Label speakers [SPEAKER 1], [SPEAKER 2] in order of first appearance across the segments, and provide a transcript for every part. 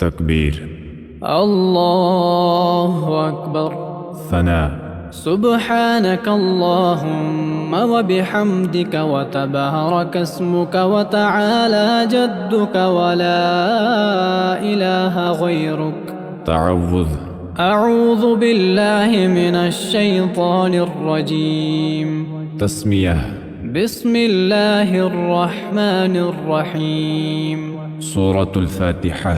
[SPEAKER 1] تكبير.
[SPEAKER 2] الله أكبر.
[SPEAKER 1] ثناء.
[SPEAKER 2] سبحانك اللهم وبحمدك وتبارك اسمك وتعالى جدك ولا إله غيرك.
[SPEAKER 1] تعوذ.
[SPEAKER 2] أعوذ بالله من الشيطان الرجيم.
[SPEAKER 1] تسمية.
[SPEAKER 2] بسم الله الرحمن الرحيم.
[SPEAKER 1] سورة الفاتحة.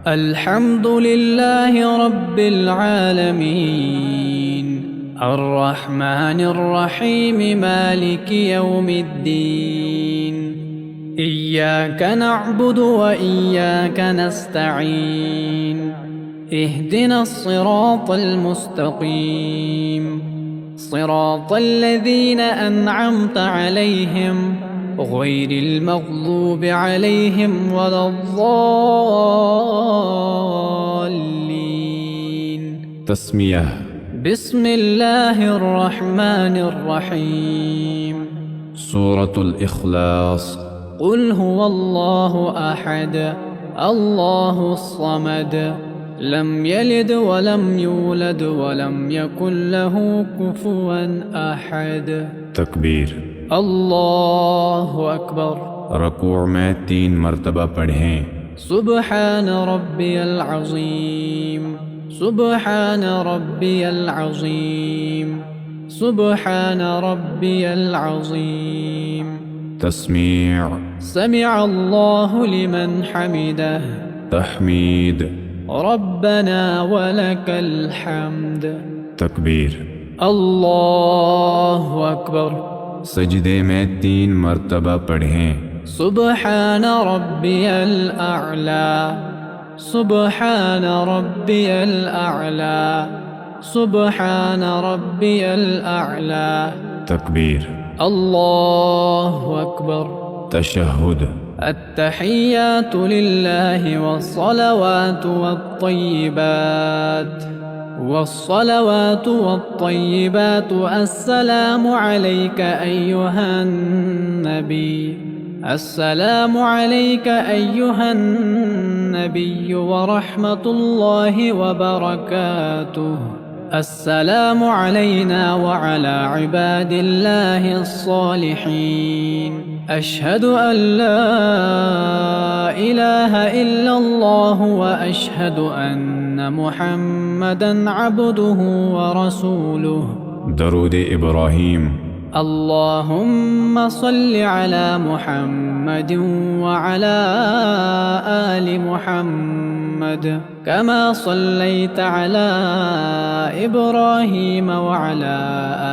[SPEAKER 2] الحمد لله رب العالمين الرحمن الرحيم مالك يوم الدين. إياك نعبد وإياك نستعين. اهدنا الصراط المستقيم صراط الذين أنعمت عليهم غير المغضوب عليهم ولا الضالين.
[SPEAKER 1] تسمية.
[SPEAKER 2] بسم الله الرحمن الرحيم.
[SPEAKER 1] سورة الإخلاص.
[SPEAKER 2] قل هو الله أحد الله الصمد لم يلد ولم يولد ولم يكن له كفوا أحد.
[SPEAKER 1] تكبير.
[SPEAKER 2] الله أكبر.
[SPEAKER 1] रकूअ में 3 मरतबा पढ़ें।
[SPEAKER 2] سبحان ربي العظيم سبحان ربي العظيم سبحان ربي العظيم.
[SPEAKER 1] تسميع.
[SPEAKER 2] سمع الله لمن حمده.
[SPEAKER 1] تحميد.
[SPEAKER 2] ربنا ولك الحمد.
[SPEAKER 1] تكبير.
[SPEAKER 2] الله أكبر.
[SPEAKER 1] सजदे में 3 मरतबा पढ़ें।
[SPEAKER 2] سبحان ربي الأعلى سبحان ربي الأعلى سبحان ربي الأعلى.
[SPEAKER 1] تكبير.
[SPEAKER 2] الله أكبر.
[SPEAKER 1] تشهد.
[SPEAKER 2] التحيات لله والصلوات والطيبات والصلوات والطيبات. السلام عليك أيها النبي السلام عليك أيها النبي ورحمة الله وبركاته. السلام علينا وعلى عباد الله الصالحين. أشهد أن لا إله إلا الله وأشهد أن محمدًا عبده ورسوله.
[SPEAKER 1] درود إبراهيم.
[SPEAKER 2] اللهم صل على محمد وعلى آل محمد كما صليت على إبراهيم وعلى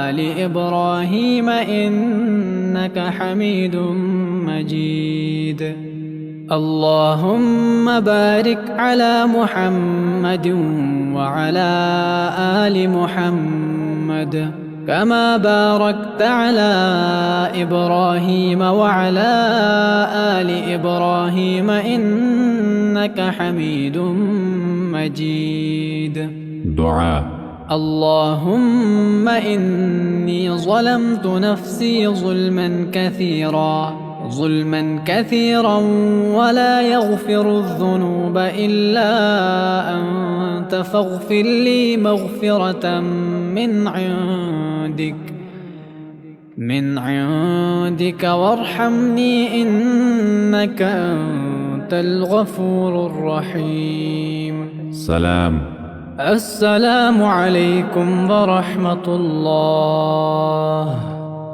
[SPEAKER 2] آل إبراهيم إنك حميد مجيد. اللهم بارك على محمد وعلى آل محمد كما باركت على إبراهيم وعلى آل إبراهيم إنك حميد مجيد.
[SPEAKER 1] دعاء.
[SPEAKER 2] اللهم إني ظلمت نفسي ظلما كثيرا ولا يغفر الذنوب إلا أنت فاغفر لي مغفرة من عندك وارحمني إنك أنت الغفور الرحيم.
[SPEAKER 1] سلام.
[SPEAKER 2] السلام عليكم ورحمة الله.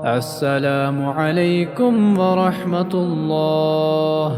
[SPEAKER 2] السلام عليكم ورحمة الله.